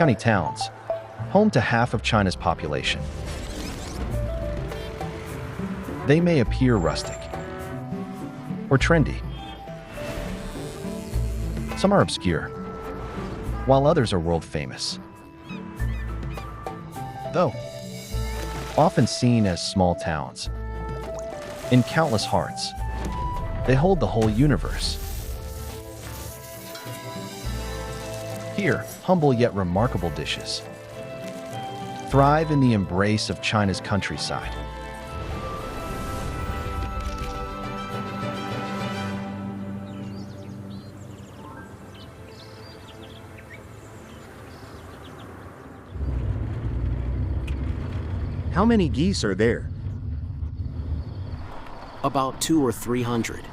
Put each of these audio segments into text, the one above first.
county towns, home to half of China's population. They may appear rustic or trendy. Some are obscure, while others are world famous. Though often seen as small towns, in countless hearts, they hold the whole universe. Here, humble yet remarkable dishes thrive in the embrace of China's countryside. How many geese are there? About 200 or 300.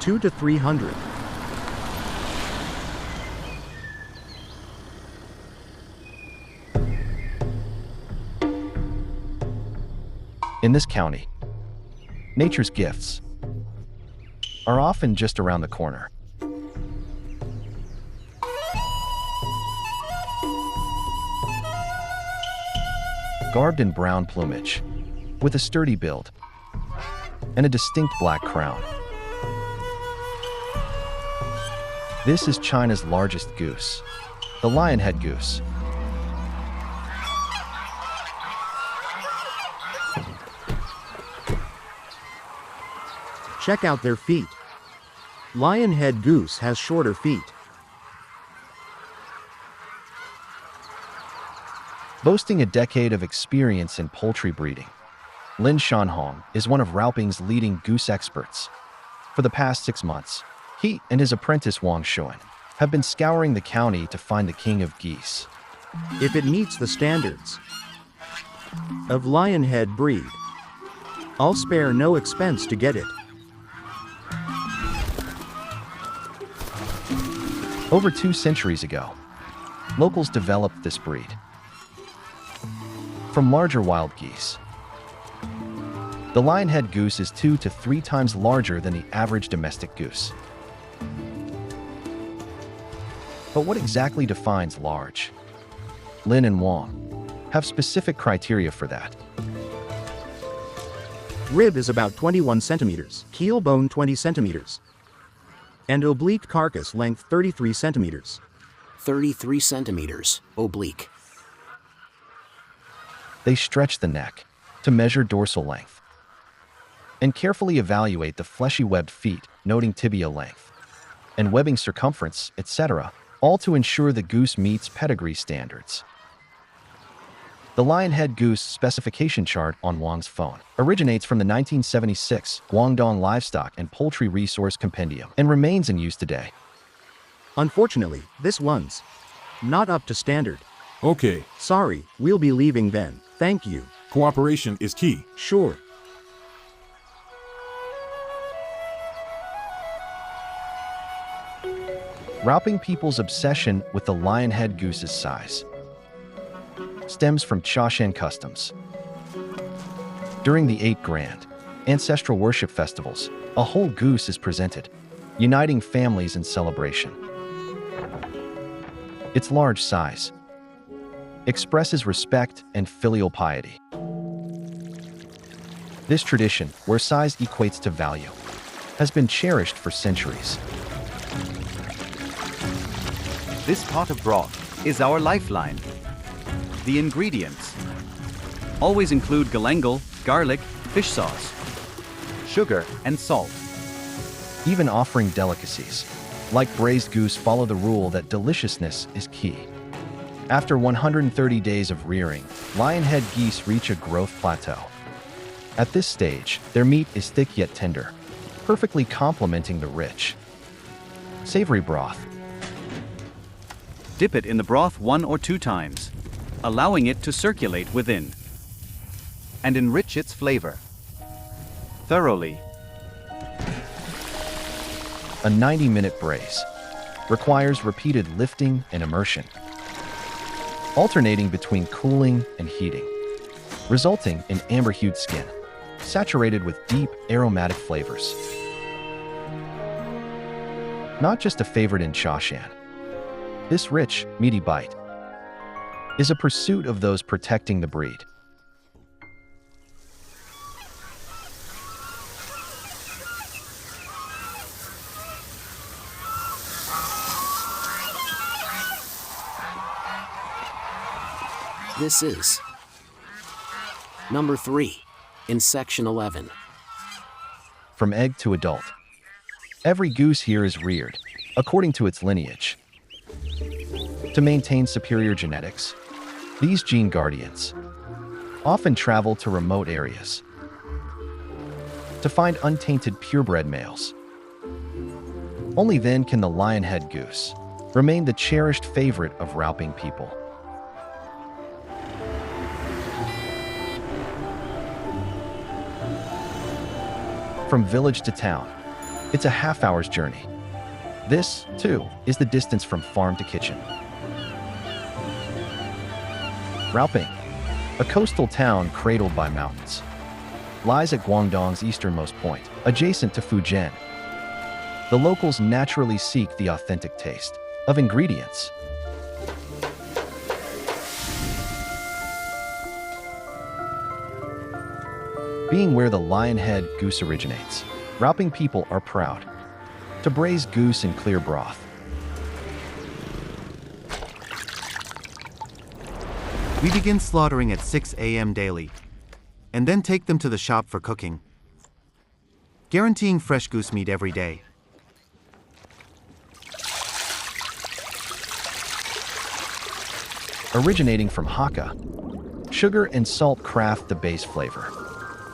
200 to 300. In this county, nature's gifts are often just around the corner. Garbed in brown plumage, with a sturdy build and a distinct black crown. This is China's largest goose, the lionhead goose. Check out their feet. Lionhead goose has shorter feet. Boasting a decade of experience in poultry breeding, Lin Shanhong is one of Raoping's leading goose experts. For the past 6 months, he and his apprentice Wang Shuan have been scouring the county to find the king of geese. If it meets the standards of lionhead breed, I'll spare no expense to get it. Over 2 centuries ago, locals developed this breed from larger wild geese. The lionhead goose is 2 to 3 times larger than the average domestic goose. But what exactly defines large? Lin and Wang have specific criteria for that. Rib is about 21 centimeters, keel bone 20 centimeters, and oblique carcass length 33 centimeters. 33 centimeters, oblique. They stretch the neck to measure dorsal length and carefully evaluate the fleshy webbed feet, noting tibia length and webbing circumference, etc., all to ensure the goose meets pedigree standards. The lionhead goose specification chart on Wang's phone originates from the 1976 Guangdong Livestock and Poultry Resource Compendium and remains in use today. Unfortunately, this one's not up to standard. Okay, Sorry, we'll be leaving then. Thank you. cooperation is key. Sure. Raoping people's obsession with the lionhead goose's size stems from Chashan customs. During the 8 grand ancestral worship festivals, a whole goose is presented, uniting families in celebration. Its large size expresses respect and filial piety. This tradition, where size equates to value, has been cherished for centuries. This pot of broth is our lifeline. The ingredients always include galangal, garlic, fish sauce, sugar, and salt. Even offering delicacies, like braised goose, follow the rule that deliciousness is key. After 130 days of rearing, lionhead geese reach a growth plateau. At this stage, their meat is thick yet tender, perfectly complementing the rich, savory broth. Dip it in the broth 1 or 2 times, allowing it to circulate within and enrich its flavor thoroughly. A 90-minute braise requires repeated lifting and immersion, alternating between cooling and heating, resulting in amber-hued skin, saturated with deep, aromatic flavors. Not just a favorite in Chashan, this rich, meaty bite is a pursuit of those protecting the breed. This is number 3 in section 11. From egg to adult, every goose here is reared according to its lineage. To maintain superior genetics, these gene guardians often travel to remote areas to find untainted purebred males. Only then can the lionhead goose remain the cherished favorite of Raoping people. From village to town, it's a half-hour's journey. This, too, is the distance from farm to kitchen. Raoping, a coastal town cradled by mountains, lies at Guangdong's easternmost point, adjacent to Fujian. The locals naturally seek the authentic taste of ingredients. Being where the lionhead goose originates, Raoping people are proud to braise goose in clear broth. We begin slaughtering at 6 a.m. daily, and then take them to the shop for cooking, guaranteeing fresh goose meat every day. Originating from Hakka, sugar and salt craft the base flavor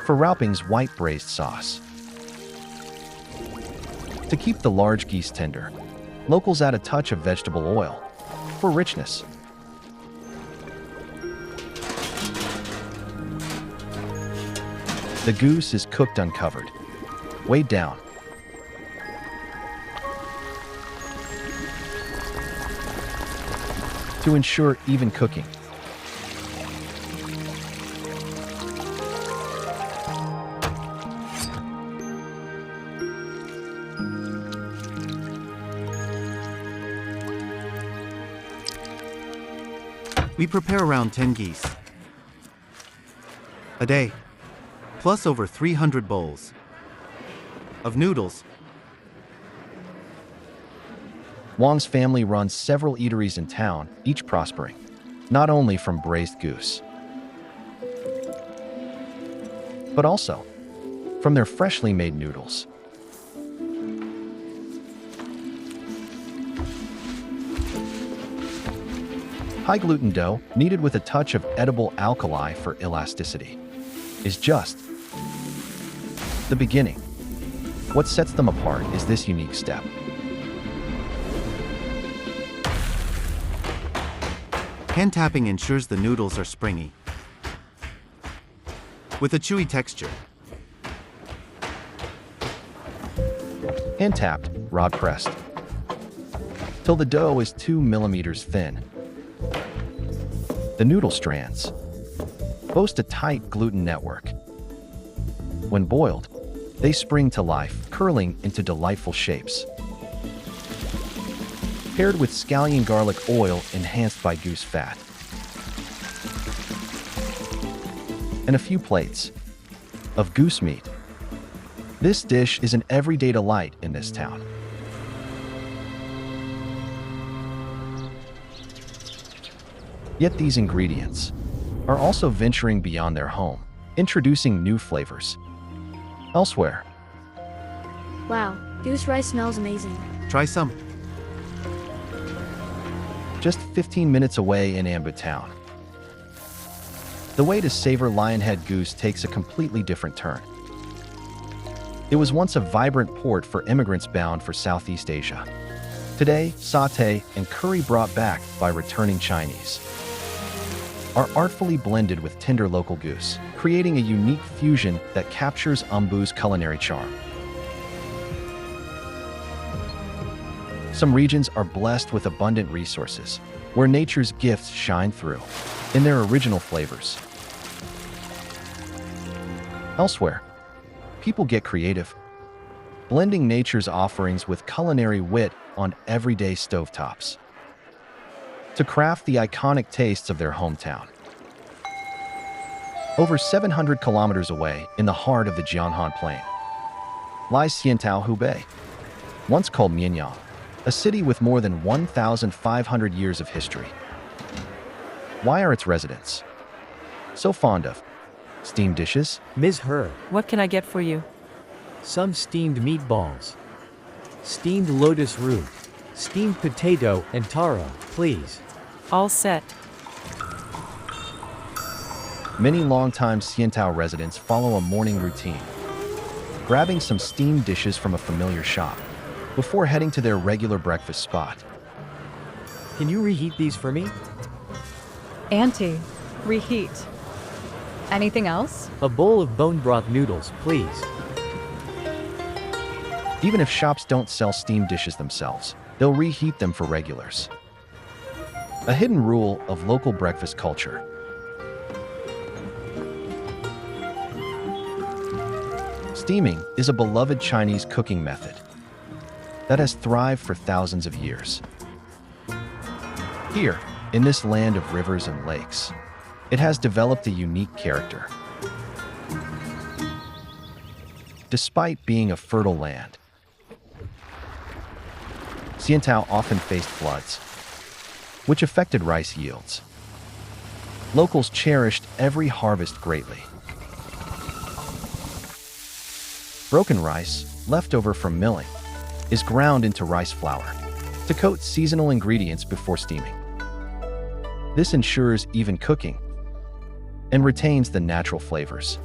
for Raoping's white braised sauce. To keep the large geese tender, locals add a touch of vegetable oil for richness. The goose is cooked uncovered, weighed down. To ensure even cooking. We prepare around 10 geese a day, plus over 300 bowls of noodles. Wang's family runs several eateries in town, each prospering, not only from braised goose, but also from their freshly made noodles. High-gluten dough, kneaded with a touch of edible alkali for elasticity, is just the beginning. What sets them apart is this unique step. Hand tapping ensures the noodles are springy, with a chewy texture. Hand tapped, rod pressed, till the dough is 2 millimeters thin. The noodle strands boast a tight gluten network. When boiled, they spring to life, curling into delightful shapes. Paired with scallion garlic oil enhanced by goose fat. And a few plates of goose meat. This dish is an everyday delight in this town. Yet these ingredients are also venturing beyond their home, introducing new flavors elsewhere. Wow, goose rice smells amazing. Try some. Just 15 minutes away in Ambu Town, the way to savor lionhead goose takes a completely different turn. It was once a vibrant port for immigrants bound for Southeast Asia. Today, satay and curry brought back by returning Chinese are artfully blended with tender local goose, creating a unique fusion that captures Ambu's culinary charm. Some regions are blessed with abundant resources, where nature's gifts shine through in their original flavors. Elsewhere, people get creative, blending nature's offerings with culinary wit on everyday stovetops. to craft the iconic tastes of their hometown. Over 700 kilometers away, in the heart of the Jianghan Plain, lies Xiantao Hubei, once called Mianyang, a city with more than 1,500 years of history. Why are its residents so fond of steamed dishes? Ms. He, What can I get for you? some steamed meatballs, steamed lotus root, steamed potato, and taro, please. All set. Many longtime Xiantao residents follow a morning routine, grabbing some steamed dishes from a familiar shop before heading to their regular breakfast spot. Can you reheat these for me? Auntie, reheat. Anything else? A bowl of bone broth noodles, please. Even if shops don't sell steamed dishes themselves, they'll reheat them for regulars. A hidden rule of local breakfast culture. Steaming is a beloved Chinese cooking method that has thrived for thousands of years. Here, in this land of rivers and lakes, it has developed a unique character. Despite being a fertile land, Xiantao often faced floods, which affected rice yields. Locals cherished every harvest greatly. Broken rice, left over from milling, is ground into rice flour to coat seasonal ingredients before steaming. This ensures even cooking and retains the natural flavors.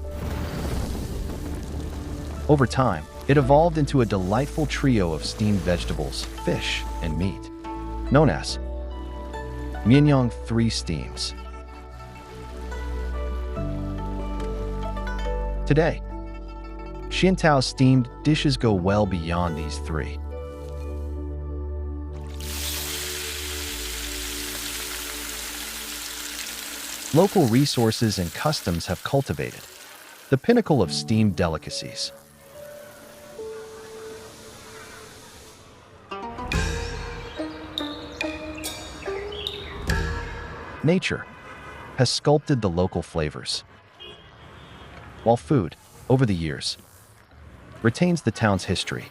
Over time, it evolved into a delightful trio of steamed vegetables, fish, and meat, known as Mianyang 3 Steams. Today, Xiantao's steamed dishes go well beyond these 3. Local resources and customs have cultivated the pinnacle of steamed delicacies. Nature has sculpted the local flavors, while food, over the years, retains the town's history.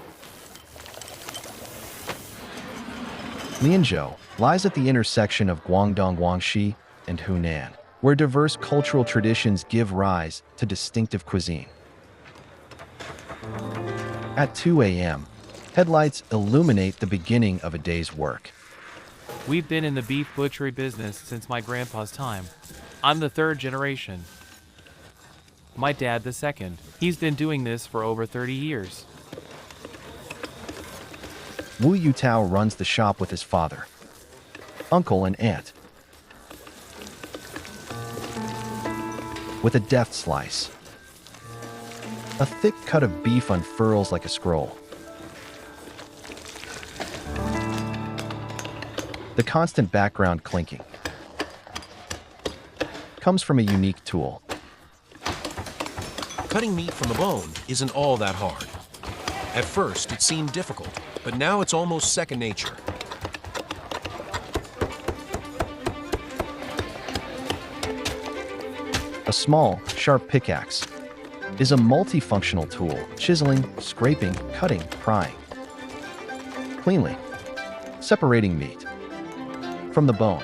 Lianzhou lies at the intersection of Guangdong, Guangxi, and Hunan, where diverse cultural traditions give rise to distinctive cuisine. At 2 a.m., headlights illuminate the beginning of a day's work. We've been in the beef butchery business since my grandpa's time. I'm the 3rd generation. My dad the 2nd. He's been doing this for over 30 years. Wu Yutao runs the shop with his father, uncle, and aunt. With a deft slice, a thick cut of beef unfurls like a scroll. The constant background clinking comes from a unique tool. Cutting meat from a bone isn't all that hard. At first, it seemed difficult, but now it's almost second nature. A small, sharp pickaxe is a multifunctional tool, chiseling, scraping, cutting, prying cleanly, separating meat from the bone.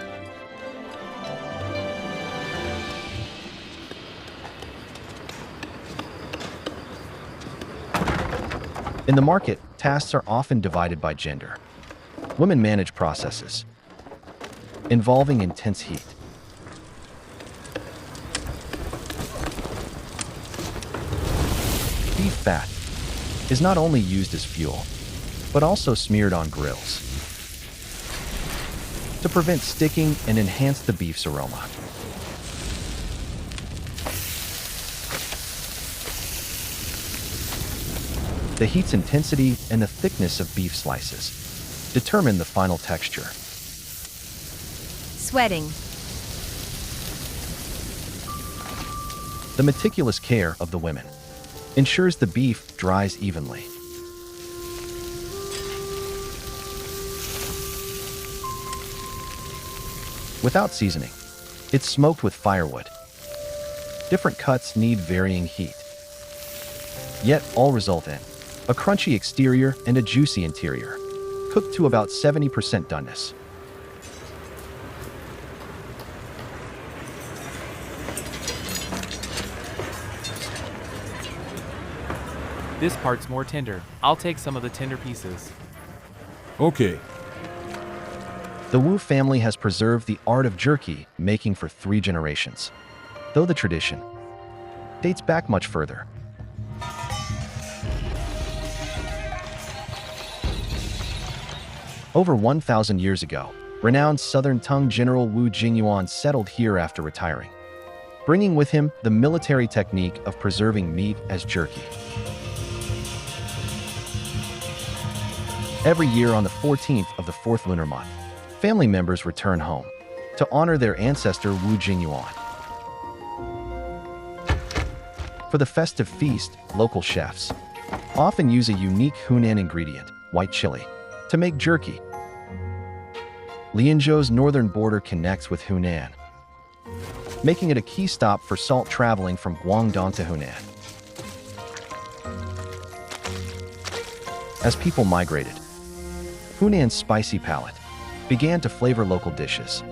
In the market, tasks are often divided by gender. Women manage processes involving intense heat. Beef fat is not only used as fuel, but also smeared on grills to prevent sticking and enhance the beef's aroma. The heat's intensity and the thickness of beef slices determine the final texture. Sweating. The meticulous care of the women ensures the beef dries evenly. Without seasoning, it's smoked with firewood. Different cuts need varying heat. Yet all result in a crunchy exterior and a juicy interior, cooked to about 70% doneness. This part's more tender. I'll take some of the tender pieces. Okay. The Wu family has preserved the art of jerky making for 3 generations, though the tradition dates back much further. Over 1,000 years ago, renowned Southern Tang General Wu Jingyuan settled here after retiring, bringing with him the military technique of preserving meat as jerky. Every year on the 14th of the 4th lunar month, family members return home to honor their ancestor Wu Jingyuan. For the festive feast, local chefs often use a unique Hunan ingredient, white chili, to make jerky. Lianzhou's northern border connects with Hunan, making it a key stop for salt traveling from Guangdong to Hunan. As people migrated, Hunan's spicy palate began to flavor local dishes.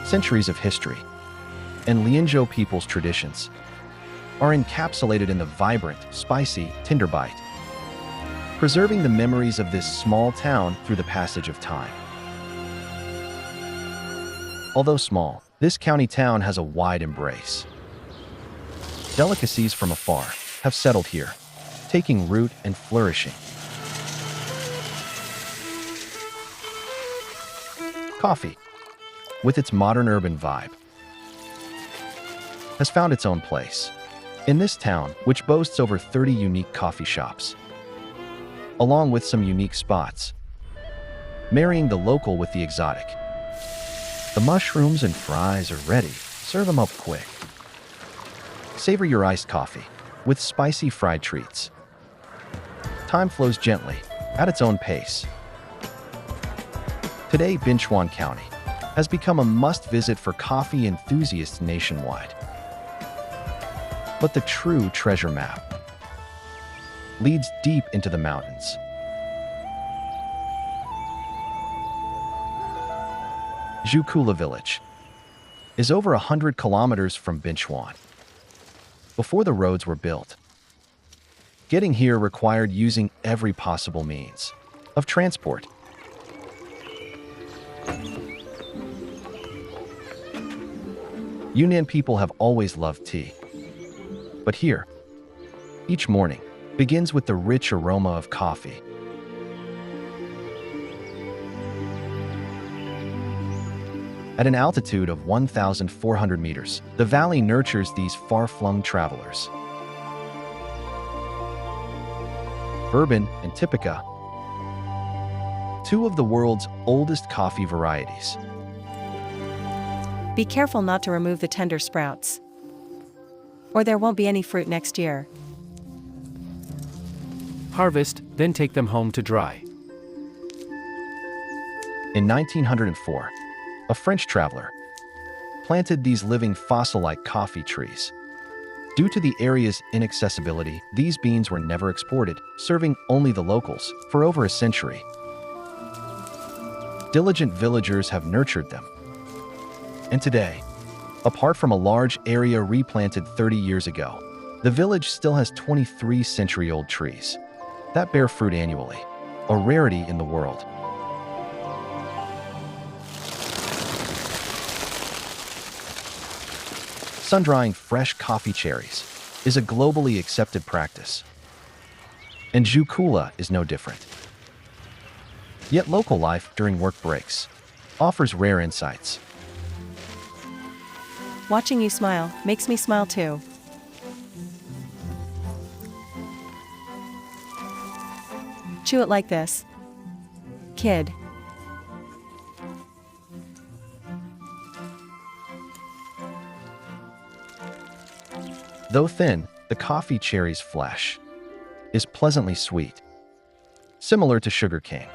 Centuries of history and Lianzhou people's traditions are encapsulated in the vibrant, spicy Tinder bite, preserving the memories of this small town through the passage of time. Although small, this county town has a wide embrace. Delicacies from afar have settled here, taking root and flourishing. Coffee, with its modern urban vibe, has found its own place in this town, which boasts over 30 unique coffee shops, along with some unique spots, marrying the local with the exotic. The mushrooms and fries are ready. Serve them up quick. Savor your iced coffee with spicy fried treats. Time flows gently, at its own pace. Today, Binchuan County has become a must-visit for coffee enthusiasts nationwide. But the true treasure map leads deep into the mountains. Zhukula village is over 100 kilometers from Binchuan. Before the roads were built, getting here required using every possible means of transport. Yunnan people have always loved tea. But here, each morning begins with the rich aroma of coffee. At an altitude of 1,400 meters, the valley nurtures these far-flung travelers. Bourbon and Typica, two of the world's oldest coffee varieties. Be careful not to remove the tender sprouts, or there won't be any fruit next year. Harvest, then take them home to dry. In 1904, a French traveler planted these living fossil-like coffee trees. Due to the area's inaccessibility, these beans were never exported, serving only the locals for over a century. Diligent villagers have nurtured them. And today, apart from a large area replanted 30 years ago, the village still has 23 century-old trees that bear fruit annually, a rarity in the world. Sun-drying fresh coffee cherries is a globally accepted practice, and Zhukula is no different. Yet local life during work breaks offers rare insights. Watching you smile makes me smile too. Chew it like this, kid. Though thin, the coffee cherry's flesh is pleasantly sweet. similar to sugarcane.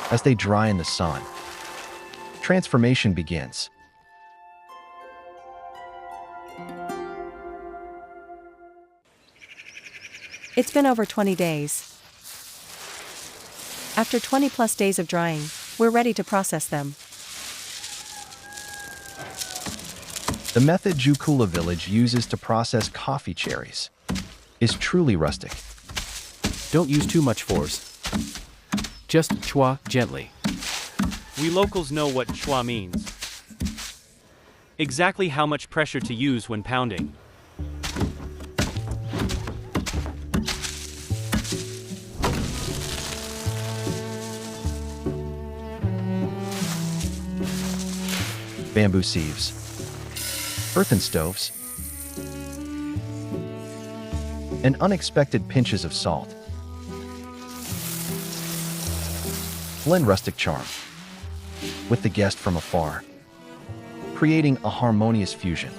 As they dry in the sun, transformation begins. It's been over 20 days. After 20 plus days of drying, we're ready to process them. The method Jukula village uses to process coffee cherries is truly rustic. Don't use too much force. Just chua gently. We locals know what chua means. Exactly how much pressure to use when pounding. Bamboo sieves, earthen stoves, and unexpected pinches of salt blend rustic charm with the guest from afar, creating a harmonious fusion.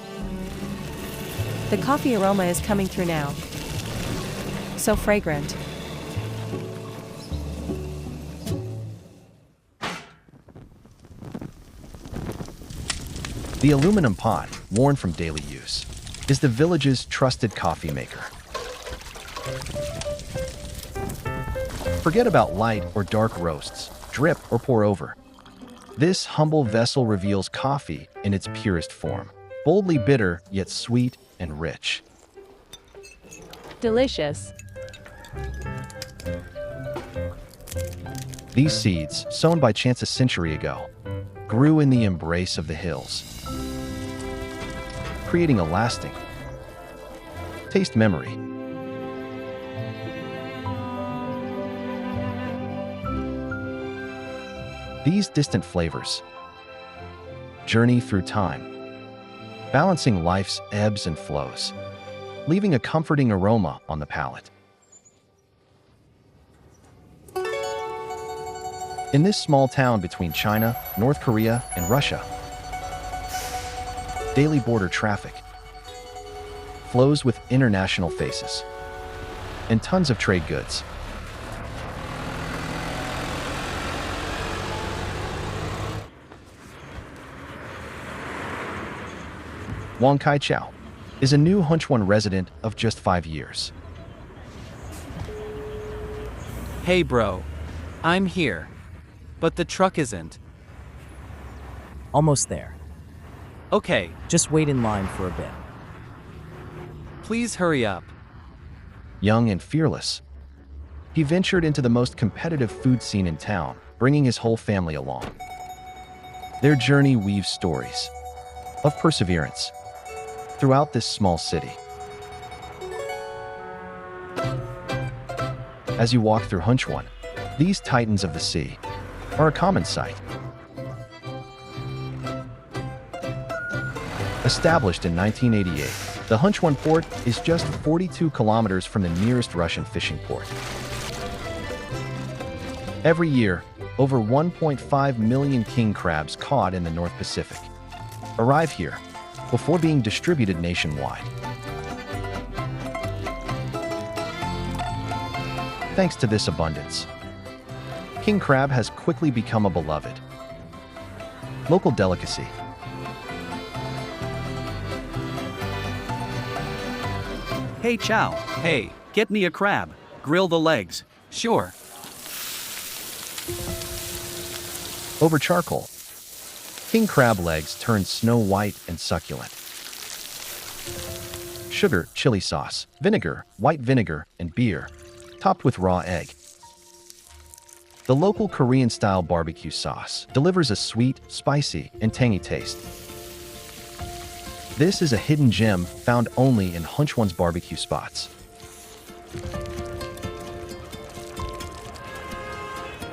The coffee aroma is coming through now. So fragrant. The aluminum pot, worn from daily use, is the village's trusted coffee maker. Forget about light or dark roasts, drip or pour over. This humble vessel reveals coffee in its purest form, boldly bitter yet sweet and rich. Delicious. These seeds, sown by chance a century ago, grew in the embrace of the hills, creating a lasting taste memory. These distant flavors journey through time, balancing life's ebbs and flows, leaving a comforting aroma on the palate. In this small town between China, North Korea, and Russia, daily border traffic flows with international faces and tons of trade goods. Wang Kai-Chow is a new Hunchuan resident of just 5 years. Hey bro, I'm here, but the truck isn't. Almost there. Okay. Just wait in line for a bit. Please hurry up. Young and fearless, he ventured into the most competitive food scene in town, bringing his whole family along. Their journey weaves stories of perseverance throughout this small city. As you walk through Hunchuan, these titans of the sea are a common sight. Established in 1988, the Hunchuan port is just 42 kilometers from the nearest Russian fishing port. Every year, over 1.5 million king crabs caught in the North Pacific arrive here before being distributed nationwide. Thanks to this abundance, king crab has quickly become a beloved local delicacy. Hey Chow, hey, get me a crab. Grill the legs. Sure. Over charcoal, king crab legs turn snow white and succulent. Sugar, chili sauce, vinegar, white vinegar, and beer, topped with raw egg. The local Korean-style barbecue sauce delivers a sweet, spicy, and tangy taste. This is a hidden gem found only in Hunchuan's barbecue spots.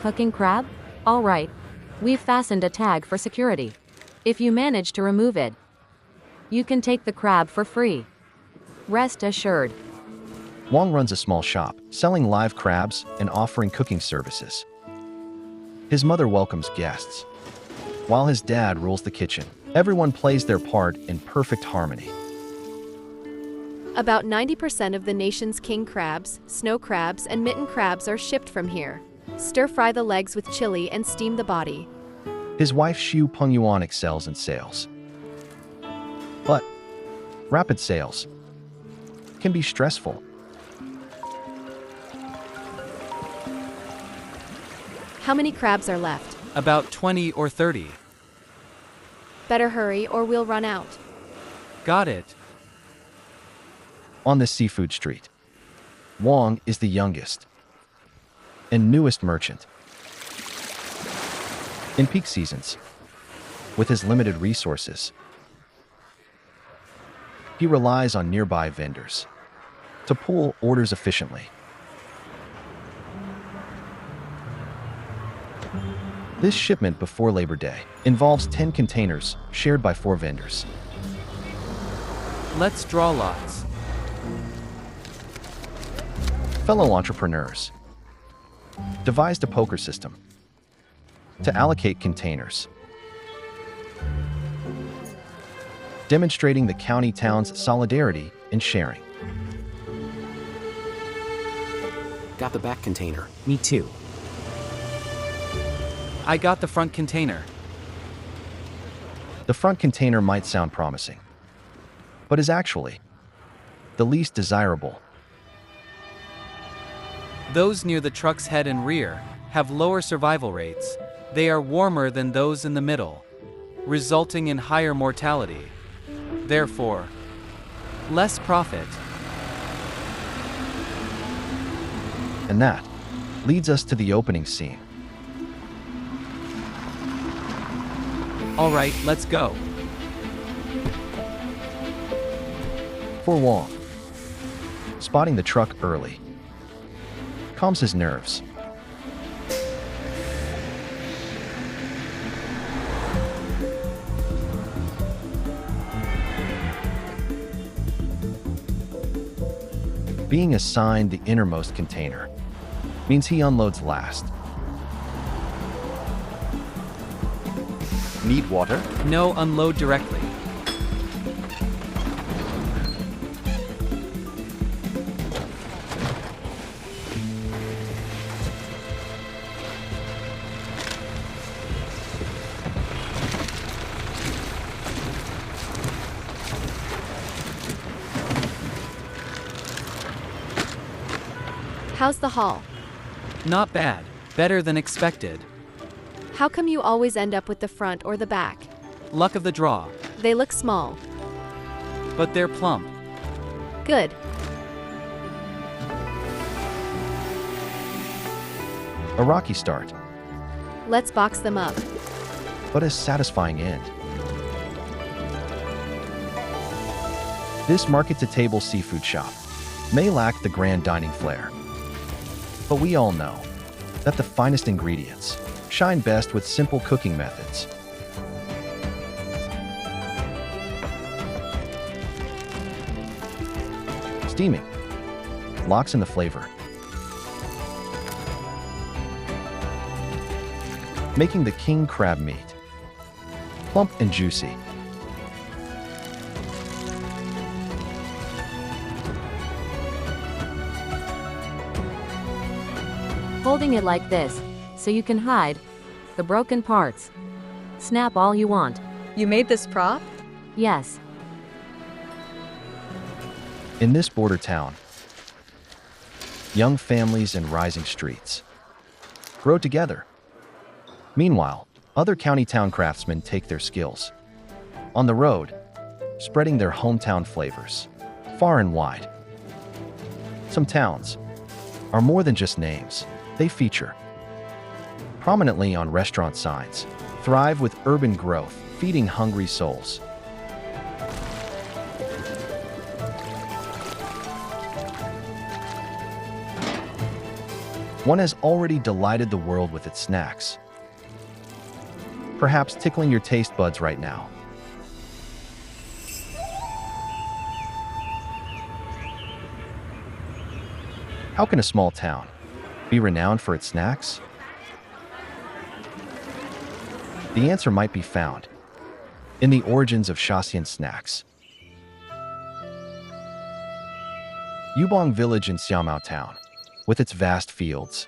Cooking crab? All right. We've fastened a tag for security. If you manage to remove it, you can take the crab for free. Rest assured. Wang runs a small shop, selling live crabs and offering cooking services. His mother welcomes guests, while his dad rules the kitchen. Everyone plays their part in perfect harmony. About 90% of the nation's king crabs, snow crabs, and mitten crabs are shipped from here. Stir-fry the legs with chili and steam the body. His wife Xiu Pengyuan excels in sales. But rapid sales can be stressful. How many crabs are left? About 20 or 30. Better hurry or we'll run out. Got it. On this seafood street, Wang is the youngest and newest merchant. In peak seasons, with his limited resources, he relies on nearby vendors to pull orders efficiently. This shipment before Labor Day involves 10 containers shared by 4 vendors. Let's draw lots. Fellow entrepreneurs devised a poker system to allocate containers, demonstrating the county town's solidarity in sharing. Got the back container. Me too. I got the front container. The front container might sound promising, but is actually the least desirable. Those near the truck's head and rear have lower survival rates. They are warmer than those in the middle, resulting in higher mortality. Therefore, less profit. And that leads us to the opening scene. All right, let's go. For Wang, spotting the truck early calms his nerves. Being assigned the innermost container means he unloads last. Need water? No, unload directly. How's the haul? Not bad. Better than expected. How come you always end up with the front or the back? Luck of the draw. They look small. But they're plump. Good. A rocky start, Let's box them up. but a satisfying end. This market-to-table seafood shop may lack the grand dining flair, but we all know that the finest ingredients shine best with simple cooking methods. Steaming locks in the flavor, making the king crab meat plump and juicy. Holding it like this, so you can hide the broken parts. Snap all you want. You made this prop? Yes. In this border town, young families and rising streets grow together. Meanwhile, other county town craftsmen take their skills on the road, spreading their hometown flavors far and wide. Some towns are more than just names. They feature prominently on restaurant signs, thrive with urban growth, feeding hungry souls. One has already delighted the world with its snacks, perhaps tickling your taste buds right now. How can a small town be renowned for its snacks? The answer might be found in the origins of Shaxian snacks. Yubong village in Xiaomao town, with its vast fields,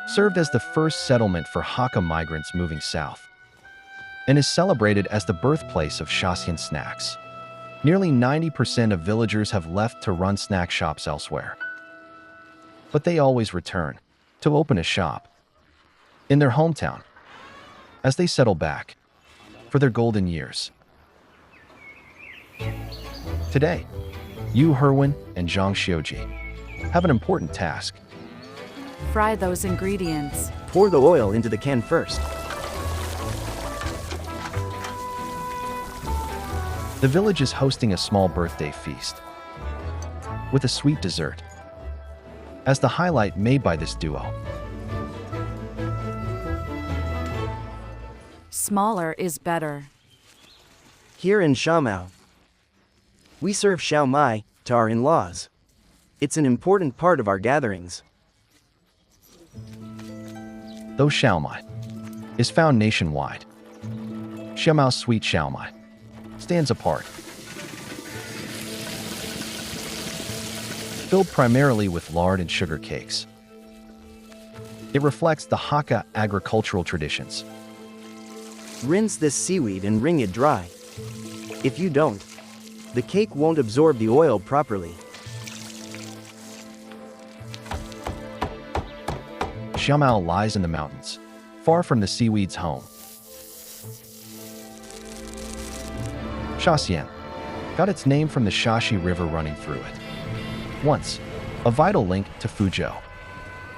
served as the first settlement for Hakka migrants moving south, and is celebrated as the birthplace of Shaxian snacks. Nearly 90% of villagers have left to run snack shops elsewhere, but they always return to open a shop in their hometown as they settle back for their golden years. Today, Yu Herwin and Zhang Xiuji have an important task. Fry those ingredients. Pour the oil into the can first. The village is hosting a small birthday feast with a sweet dessert as the highlight made by this duo. Smaller is better. Here in Xiaomao, we serve xiao mai to our in-laws. It's an important part of our gatherings. Though xiaomai is found nationwide, Xiaomao's sweet xiaomai stands apart. Filled primarily with lard and sugar cakes, it reflects the Hakka agricultural traditions. Rinse this seaweed and wring it dry. If you don't, the cake won't absorb the oil properly. Xiaomao lies in the mountains, far from the seaweed's home. Shaxian got its name from the Shaxi River running through it. Once, a vital link to Fuzhou.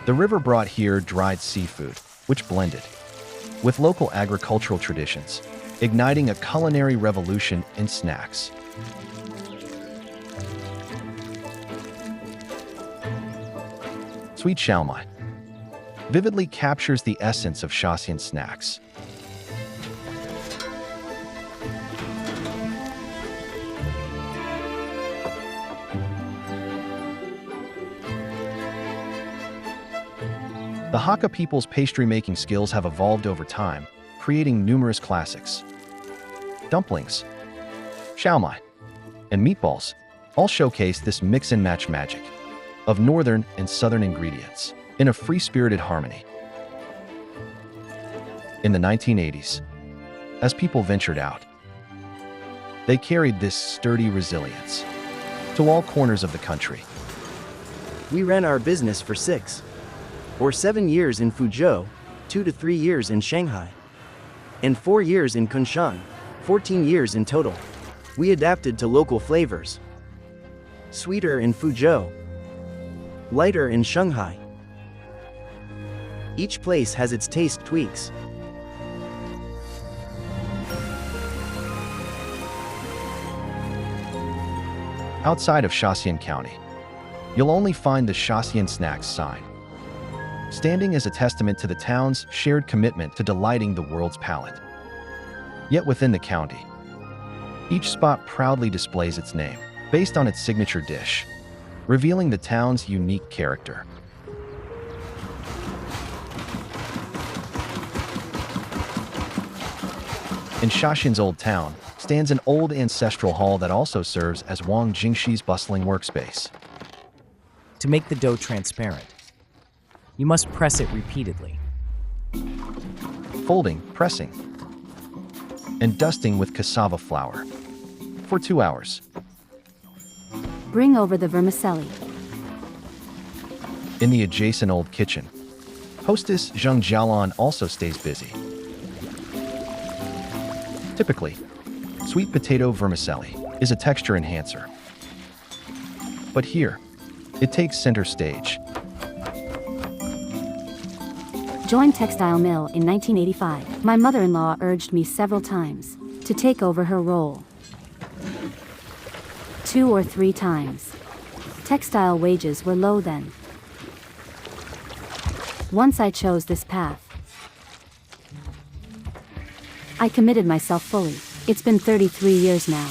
The river brought here dried seafood, which blended with local agricultural traditions, igniting a culinary revolution in snacks. Sweet xiaomai vividly captures the essence of Shaxian snacks. The Hakka people's pastry-making skills have evolved over time, creating numerous classics. Dumplings, xiaomai, and meatballs all showcase this mix-and-match magic of northern and southern ingredients in a free-spirited harmony. In the 1980s, as people ventured out, they carried this sturdy resilience to all corners of the country. We ran our business for 6 or 7 years in Fuzhou, 2 to 3 years in Shanghai, and 4 years in Kunshan, 14 years in total. We adapted to local flavors. Sweeter in Fuzhou, lighter in Shanghai. Each place has its taste tweaks. Outside of Shaxian County, you'll only find the Shaxian Snacks sign, standing as a testament to the town's shared commitment to delighting the world's palate. Yet within the county, each spot proudly displays its name, based on its signature dish, revealing the town's unique character. In Shaxian's old town stands an old ancestral hall that also serves as Wang Jingxi's bustling workspace. To make the dough transparent, you must press it repeatedly. Folding, pressing, and dusting with cassava flour for 2 hours. Bring over the vermicelli. In the adjacent old kitchen, hostess Zheng Jialan also stays busy. Typically, sweet potato vermicelli is a texture enhancer. But here, it takes center stage. Joined textile mill in 1985. My mother-in-law urged me several times to take over her role. 2 or 3 times. Textile wages were low then. Once I chose this path, I committed myself fully. It's been 33 years now.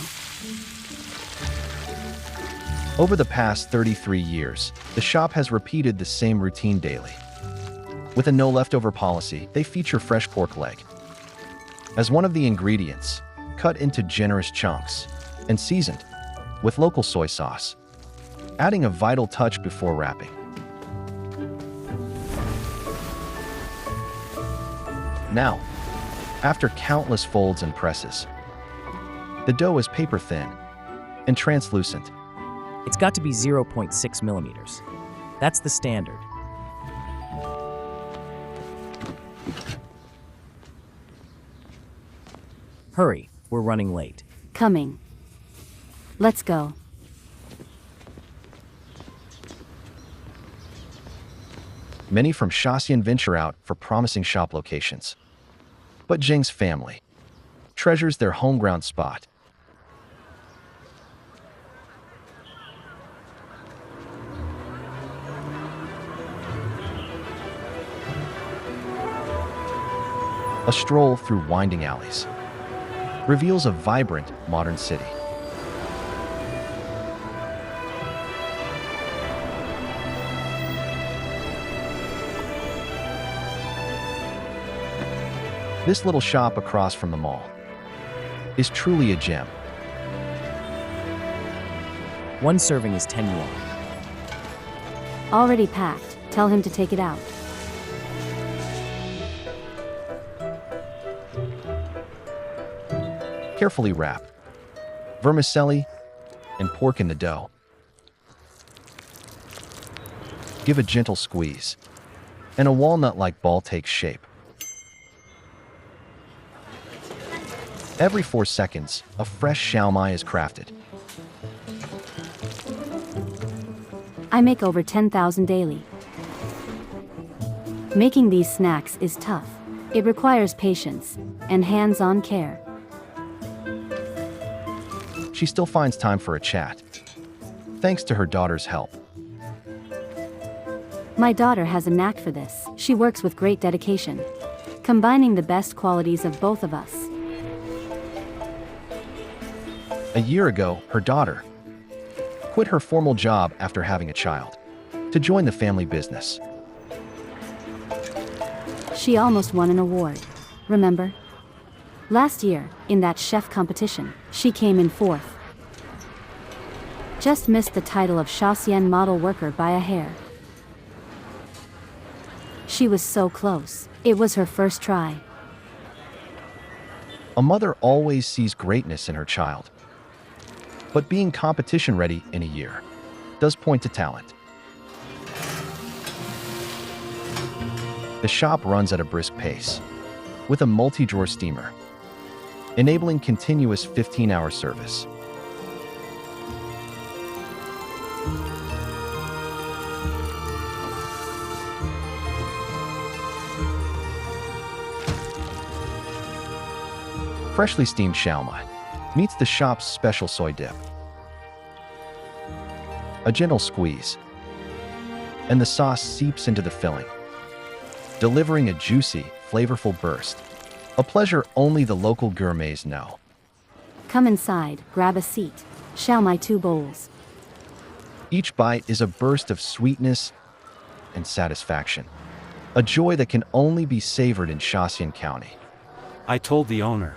Over the past 33 years, the shop has repeated the same routine daily. With a no leftover policy, they feature fresh pork leg as one of the ingredients, cut into generous chunks and seasoned with local soy sauce. adding a vital touch before wrapping. Now, after countless folds and presses, the dough is paper thin and translucent. It's got to be 0.6 millimeters. That's the standard. Hurry, we're running late. Coming. Let's go. Many from Shaxian venture out for promising shop locations. But Jing's family treasures their homegrown spot. A stroll through winding alleys reveals a vibrant, modern city. This little shop across from the mall is truly a gem. One serving is 10 yuan. Already packed. Tell him to take it out. Carefully wrap vermicelli and pork in the dough. Give a gentle squeeze, and a walnut-like ball takes shape. Every 4 seconds, a fresh xiaomai is crafted. I make over 10,000 daily. Making these snacks is tough. It requires patience and hands-on care. She still finds time for a chat, thanks to her daughter's help. My daughter has a knack for this. She works with great dedication, combining the best qualities of both of us. A year ago, her daughter quit her formal job after having a child to join the family business. She almost won an award. Remember? Last year, in that chef competition, she came in 4th. Just missed the title of Shaxian model worker by a hair. She was so close. It was her first try. A mother always sees greatness in her child. But being competition ready in a year does point to talent. The shop runs at a brisk pace, with a multi-drawer steamer, enabling continuous 15-hour service. Freshly steamed xiaomai meets the shop's special soy dip. A gentle squeeze, and the sauce seeps into the filling, delivering a juicy, flavorful burst. A pleasure only the local gourmets know. Come inside, grab a seat. Xiaomai 2 bowls. Each bite is a burst of sweetness and satisfaction, a joy that can only be savored in Shaxian County. I told the owner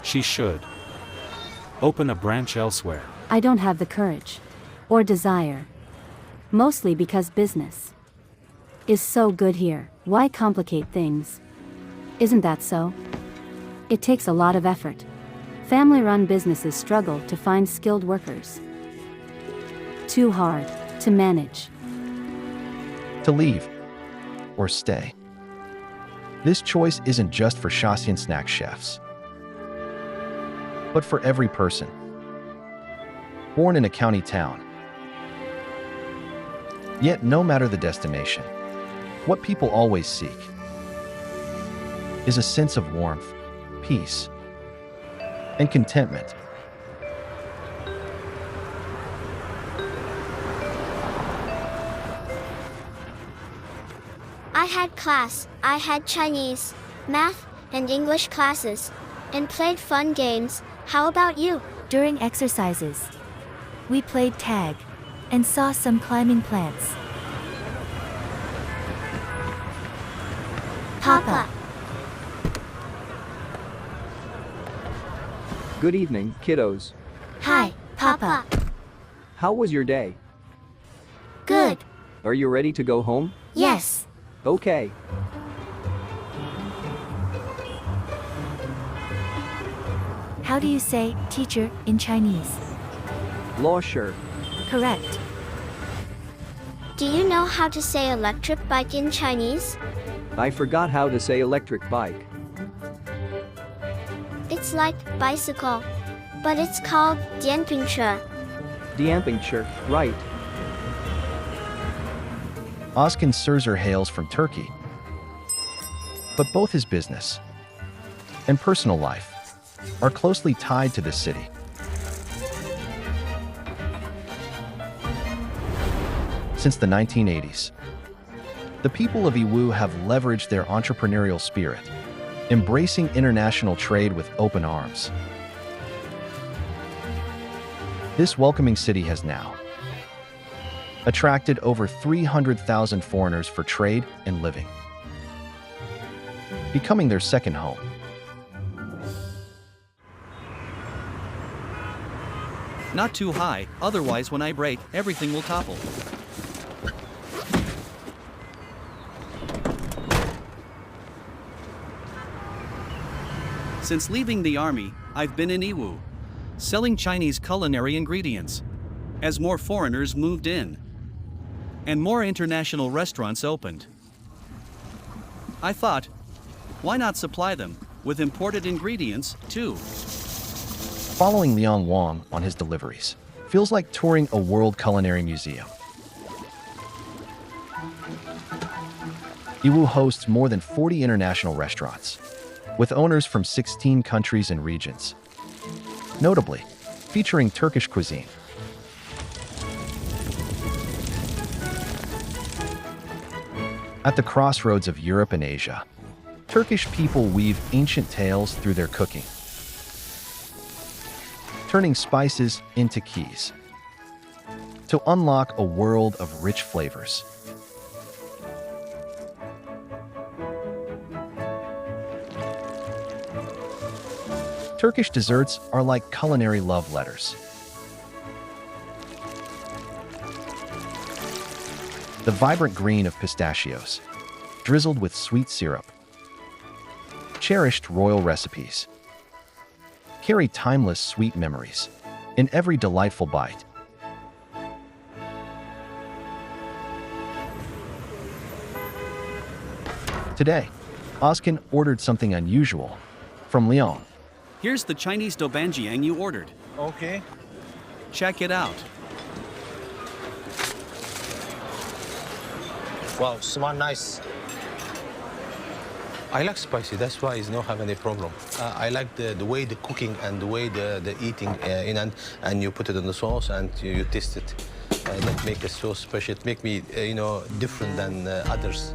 she should open a branch elsewhere. I don't have the courage or desire, mostly because business is so good here. Why complicate things? Isn't that so? It takes a lot of effort. Family-run businesses struggle to find skilled workers. Too hard to manage. To leave or stay. This choice isn't just for Shaxian snack chefs, but for every person born in a county town. Yet no matter the destination, what people always seek is a sense of warmth, peace, and contentment. I had class. I had Chinese, math, and English classes, and played fun games. How about you? During exercises, we played tag and saw some climbing plants. Papa. Good evening, kiddos. Hi, Papa. How was your day? Good. Are you ready to go home? Yes. Okay. How do you say teacher in Chinese? 老师. Correct. Do you know how to say electric bike in Chinese? I forgot how to say electric bike. It's like bicycle, but it's called 电瓶车. Diampingshire, right. Özkan Sürzer hails from Turkey, but both his business and personal life are closely tied to this city. Since the 1980s, the people of Yiwu have leveraged their entrepreneurial spirit, embracing international trade with open arms. This welcoming city has now attracted over 300,000 foreigners for trade and living, becoming their second home. Not too high, otherwise when I brake, everything will topple. Since leaving the army, I've been in Yiwu, selling Chinese culinary ingredients, as more foreigners moved in, and more international restaurants opened. I thought, why not supply them with imported ingredients too? Following Liang Wang on his deliveries feels like touring a world culinary museum. Yiwu hosts more than 40 international restaurants, with owners from 16 countries and regions, notably featuring Turkish cuisine. At the crossroads of Europe and Asia, Turkish people weave ancient tales through their cooking, turning spices into keys to unlock a world of rich flavors. Turkish desserts are like culinary love letters. The vibrant green of pistachios, drizzled with sweet syrup, cherished royal recipes, carry timeless sweet memories in every delightful bite. Today, Özkan ordered something unusual from Lyon. Here's the Chinese doubanjiang you ordered. Okay. Check it out. Wow, smell nice. I like spicy, that's why it's not having any problem. I like the way the cooking and the way the eating and you put it in the sauce and you taste it. That make it so special. It make me, different than others.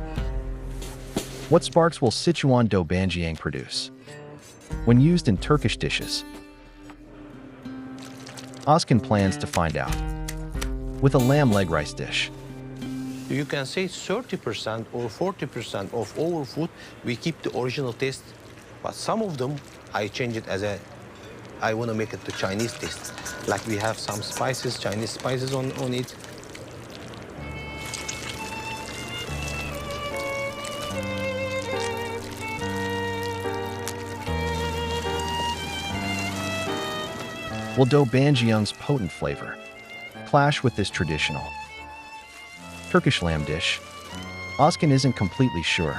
What sparks will Sichuan doubanjiang produce when used in Turkish dishes? Özkan plans to find out with a lamb leg rice dish. You can say 30% or 40% of all food, we keep the original taste, but some of them, I change it I want to make it the Chinese taste. Like we have some spices, Chinese spices on it. Will doubanjiang's potent flavor clash with this traditional Turkish lamb dish? Özkan isn't completely sure,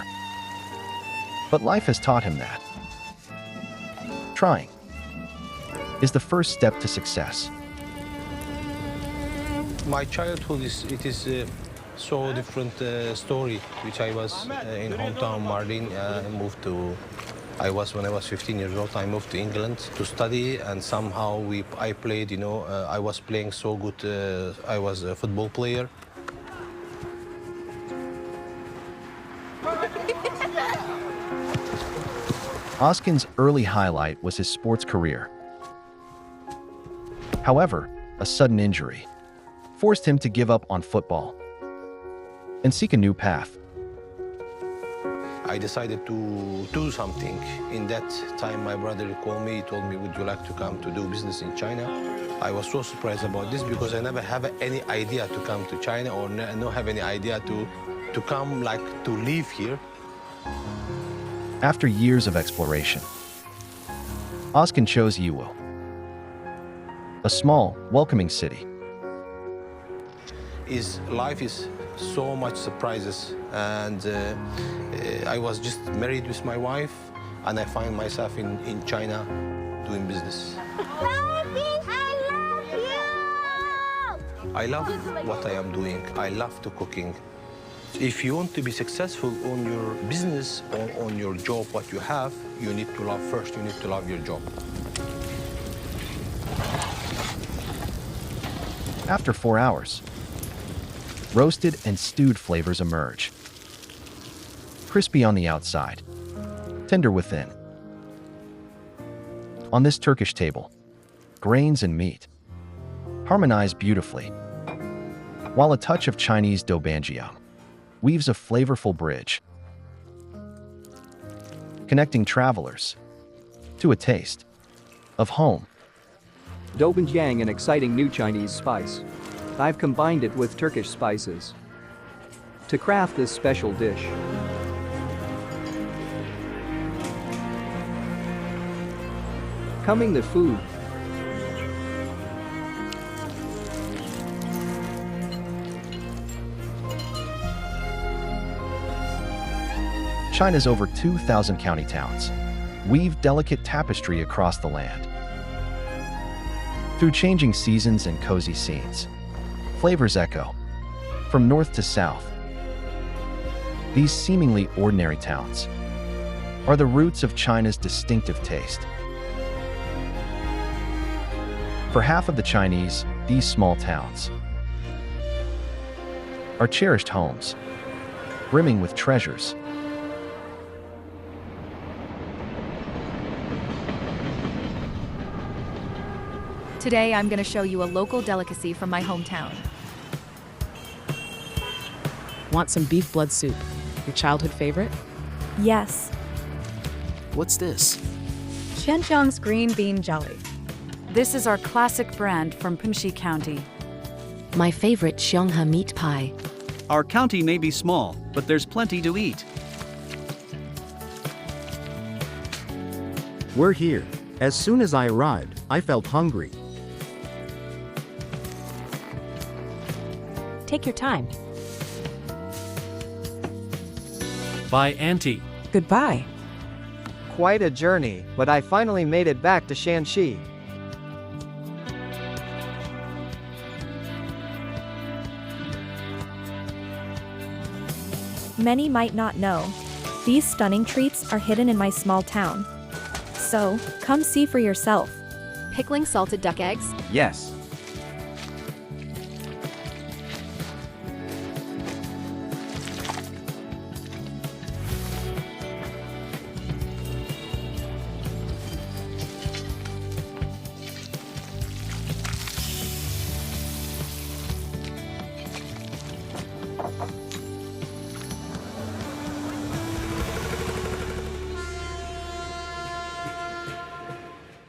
but life has taught him that trying is the first step to success. My childhood is so different story, which I was in hometown Mardin. When I was 15 years old, I moved to England to study, and somehow I played. I was playing so good. I was a football player. Özkan's early highlight was his sports career. However, a sudden injury forced him to give up on football and seek a new path. I decided to do something. In that time, my brother called me, he told me, would you like to come to do business in China? I was so surprised about this because I never have any idea to come to China or no have any idea to come, like, to live here. After years of exploration, Oscar chose Yiwu, a small, welcoming city. Life is so much surprises, and I was just married with my wife, and I find myself in China doing business. I love what I am doing. I love the cooking. If you want to be successful on your business or on your job, what you have, you need to love first, you need to love your job. After 4 hours, roasted and stewed flavors emerge. Crispy on the outside, tender within. On this Turkish table, grains and meat harmonize beautifully, while a touch of Chinese doubanjiang weaves a flavorful bridge, connecting travelers to a taste of home. Doubanjiang, an exciting new Chinese spice. I've combined it with Turkish spices to craft this special dish. Coming to food. China's over 2,000 county towns weave delicate tapestry across the land. Through changing seasons and cozy scenes, flavors echo from north to south. These seemingly ordinary towns are the roots of China's distinctive taste. For half of the Chinese, these small towns are cherished homes, brimming with treasures. Today, I'm going to show you a local delicacy from my hometown. Want some beef blood soup? Your childhood favorite? Yes. What's this? Shenzhong's green bean jelly. This is our classic brand from Punxi County. My favorite Xionghe meat pie. Our county may be small, but there's plenty to eat. We're here. As soon as I arrived, I felt hungry. Take your time. Bye, Auntie. Goodbye. Quite a journey, but I finally made it back to Shanxi. Many might not know, these stunning treats are hidden in my small town. So, come see for yourself. Pickling salted duck eggs? Yes.